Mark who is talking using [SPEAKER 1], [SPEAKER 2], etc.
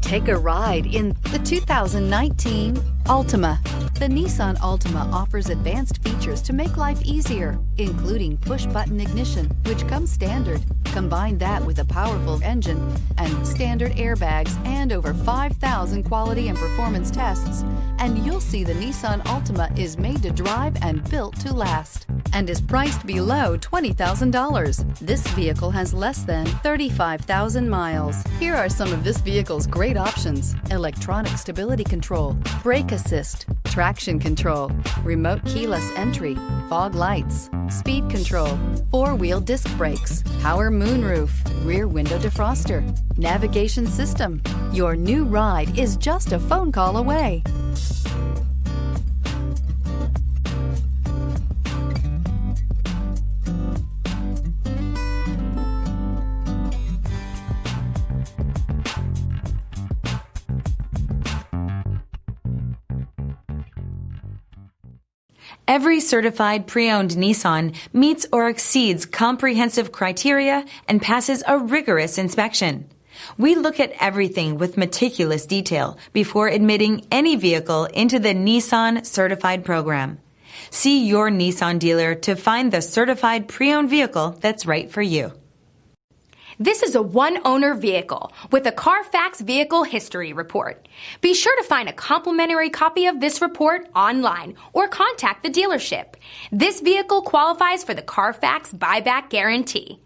[SPEAKER 1] Take a ride in the 2019 Altima. The Nissan Altima offers advanced features to make life easier, including push-button ignition, which comes standard. Combine that with a powerful engine and standard airbags and over 5,000 quality and performance tests, and you'll see the Nissan Altima is made to drive and built to last, and is priced below $20,000. This vehicle has less than 35,000 miles. Here are some of this vehicle's great options: electronic stability control, brake assist, traction control, remote keyless entry, fog lights, speed control, four-wheel disc brakes, power moonroof, rear window defroster, navigation system. Your new ride is just a phone call away.
[SPEAKER 2] Every certified pre-owned Nissan meets or exceeds comprehensive criteria and passes a rigorous inspection. We look at everything with meticulous detail before admitting any vehicle into the Nissan Certified Program. See your Nissan dealer to find the certified pre-owned vehicle that's right for you.
[SPEAKER 3] This is a one-owner vehicle with a Carfax Vehicle History Report. Be sure to find a complimentary copy of this report online or contact the dealership. This vehicle qualifies for the Carfax Buyback Guarantee.